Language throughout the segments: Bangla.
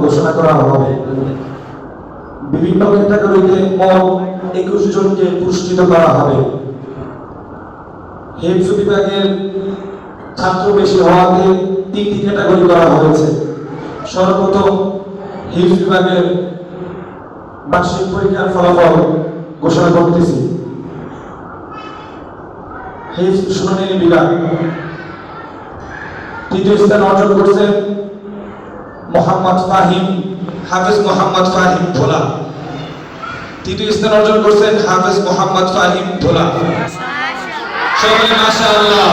ঘোষণা করা হবে। বিভিন্ন ক্যাটাগরিতে মোট 21 জনকে পুরস্কৃত করা হবে। হিফজ বিভাগের ছাত্র বেশি হওয়াতে 3টি ক্যাটাগরি করা হয়েছে। সর্বপ্রথম হিফজ বিভাগের বার্ষিক পরীক্ষার ফলাফল ঘোষণা করতেছি। হিফজ শুনানি বিভাগ তৃতীয় স্থান অর্জন করছেন মোহাম্মদ ফাহিম, হাফেজ মোহাম্মদ ফাহিম ভোলা। তৃতীয় স্থান অর্জন করছেন হাফেজ মোহাম্মদ ফাহিম ভোলা। সবাই মাশাআল্লাহ।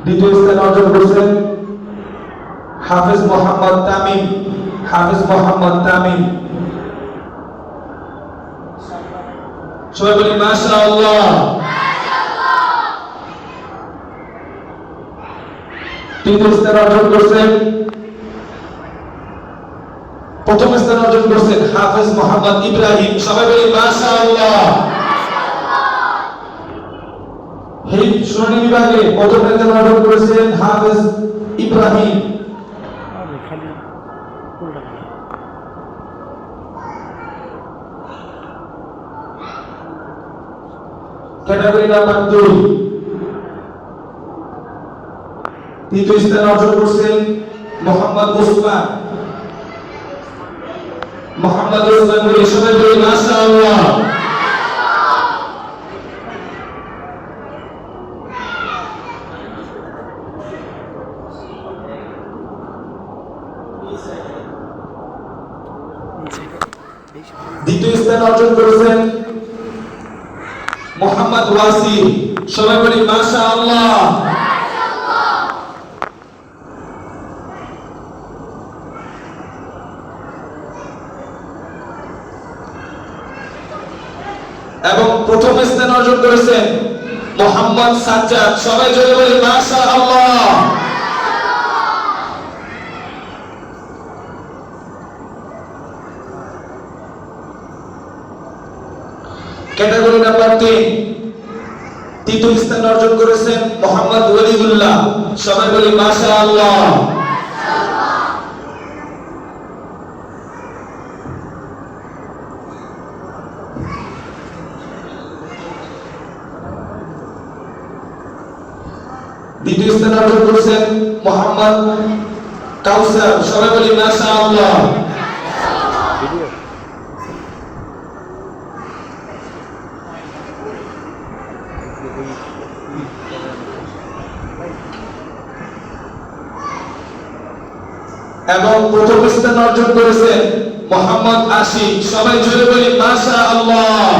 দ্বিতীয় স্থান অর্জন করছেন হাফেজ মোহাম্মদ তামিম, হাফেজ মোহাম্মদ তামিম। সবাই বলি মাশাআল্লাহ। তৃতীয় স্থান অর্জন করছেন, প্রথম স্থান অর্জন করছেন হাফেজ মোহাম্মদ ইব্রাহিম। সবাই বলি মাশাআল্লাহ। হিফজ শুনানি বিভাগে প্রথম স্থান অর্জন করেছেন হাফেজ ইব্রাহিম। ক্যাটাগরি নাম্বার 2 তৃতীয় স্থান অর্জন করছেন মোহাম্মদ ওসমান। মোহাম্মদ ওসমান বলে সবাই বলি মাশাআল্লাহ। দ্বিতীয় স্থান অর্জন করেছেন মোহাম্মদ ওয়াসিম। সবাই বলি মাশাআল্লাহ। এবং প্রথম স্থান অর্জন করেছেন মোহাম্মদ সাজ্জাদ। সবাই জোরে বলি মাশাআল্লাহ। ক্যাটাগরি নাম্বার 3 তৃতীয় স্থান অর্জন করেছেন মোহাম্মদ ওয়ালিউল্লাহ। সবাই বলি মাশাআল্লাহ। দ্বিতীয় স্থান অর্জন করেছেন মোহাম্মদ কাউসার। সবাই বলি মাশাআল্লাহ। এবং প্রথম স্থান অর্জন করেছেন মোহাম্মদ আশিক। সবাই জোরে বলি মাশাআল্লাহ।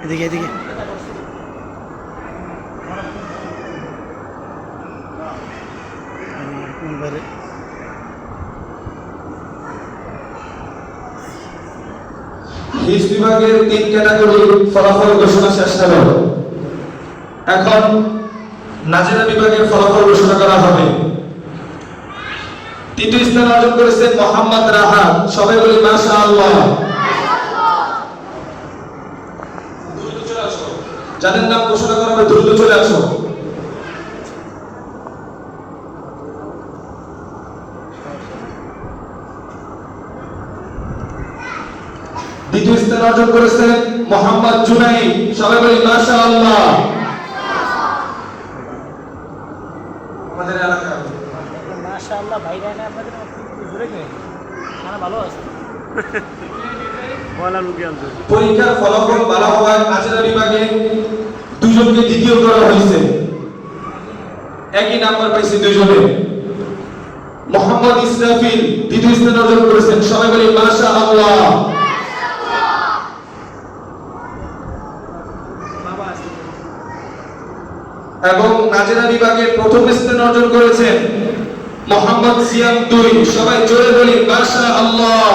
এদিকে এদিকে হিফজ বিভাগের 3 ক্যাটাগরি ফলাফল ঘোষণা শেষ হলো। এখন নাজেরা বিভাগের ফলাফল ঘোষণা করা হবে। তৃতীয় স্থান অর্জন করেছেন মোহাম্মদ রাহাত। সবাই বলি মাশাআল্লাহ। যাদের নাম ঘোষণা করা হবে দ্রুত চলে আসো। দ্বিতীয় স্থান অর্জন করেছেন মোহাম্মদ জুনাইদ। সবাই বলি মাশাআল্লাহ। আমাদের এলাকায় মাশাআল্লাহ ভাইরা না আপনাদের জোরে কে মানে ভালো আছে বলা লোকে আনছে। পরীক্ষার ফলাফল ভালো হওয়ায় নাজেরা বিভাগে 2 জনকে দ্বিতীয় করা হয়েছে। একই নাম্বার পাইছে 2 জনে। মোহাম্মদ ইসরাফিল দ্বিতীয় স্থান অর্জন করেছেন। সবাই বলি মাশাআল্লাহ। এবং নাজেরা বিভাগে প্রথম স্থান অর্জন করেছেন মোহাম্মদ সিয়াম 2। সবাই জোরে বলি মাশাআল্লাহ।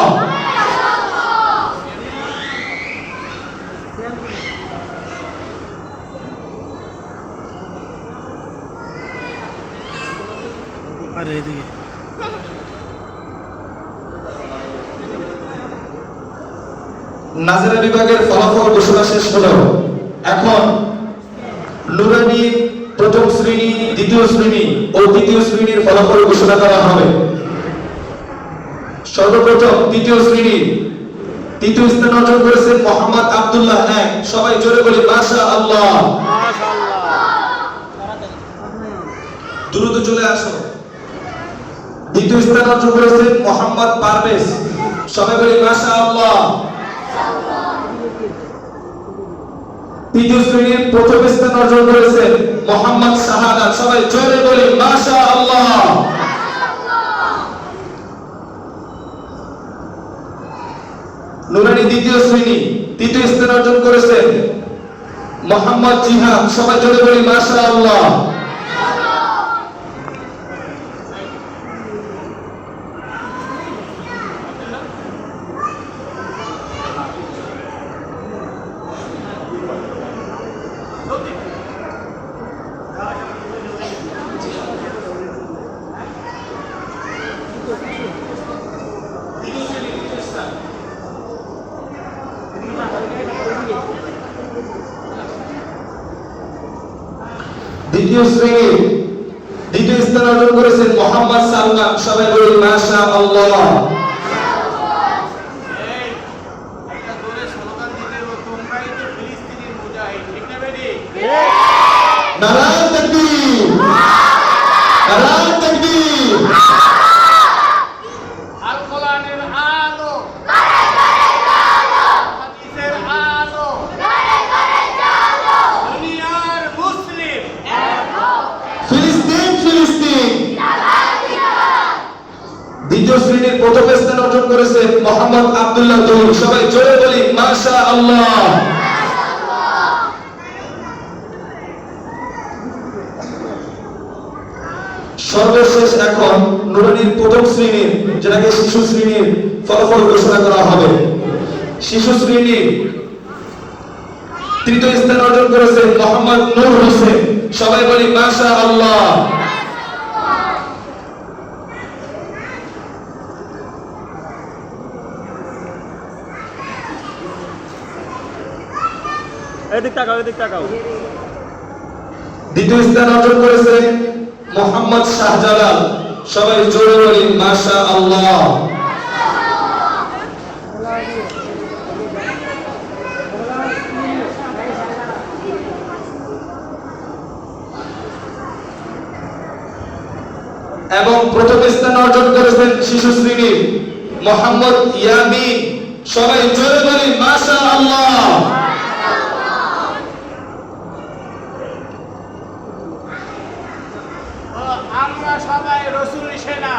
আরে এদিকে নাজেরা বিভাগের ফলাফল ঘোষণা শেষ হলো। এখন নুরানি প্রথম শ্রেণী, দ্বিতীয় শ্রেণী ও তৃতীয় শ্রেণীর ফলাফল ঘোষণা করা হবে। সর্বপ্রথম তৃতীয় শ্রেণী তৃতীয় স্থান অর্জন করেছেন মোহাম্মদ আব্দুল্লাহ এক। সবাই জোরে বলি মাশাআল্লাহ। দ্রুত চলে আসো। দ্বিতীয় স্থান অর্জন করেছেন মোহাম্মদ পারভেজ। সবাই বলি মাশাআল্লাহ। তৃতীয় শ্রেণীর প্রথম স্থান অর্জন করেছেন মোহাম্মদ শাহাদাত। সবাই জোরে বলি মাশাআল্লাহ। নুরানি দ্বিতীয় শ্রেণী তৃতীয় স্থান অর্জন করেছেন মোহাম্মদ জিহাদ। সবাই জোরে বলি মাশাআল্লাহ। দ্বিতীয় শ্রেণীর দ্বিতীয় স্থান অর্জন করেছেন মোহাম্মদ সালমান। সবাই বলি মাশাআল্লাহ। নারায়ে তাকবীর, নারায়ে তাকবীর। আল কোরআনের আলো, হাদিসের আলো, দুনিয়ার মুসলিম, ফিলিস্তিন, ফিলিস্তিন। দ্বিতীয় শ্রেণীর প্রথম স্থান অর্জন করেছেন মোহাম্মদ আব্দুল্লাহ দুই। সবাই জোরে বলি মাশাআল্লাহ। সর্বশেষ এখন নুরানির প্রথম শ্রেণীর, যেটাকে শিশু শ্রেণীর ফলাফল ঘোষণা করা হবে। শিশু শ্রেণীর তৃতীয় স্থান অর্জন করেছেন মোহাম্মদ নূর হোসেন। সবাই বলি মাশাআল্লাহ। এদিক তাকাও, এদিক তাকাও। দ্বিতীয় স্থান অর্জন করেছেন মোহাম্মদ শাহজালাল। সবাই জোরে বলি মাশাআল্লাহ। এবং প্রথম স্থান অর্জন করেছেন শিশু শ্রেণীর মোহাম্মদ ইয়ামিন। সবাই জোরে বলি মাশাআল্লাহ। আমরা সবাই রসুল সেনা।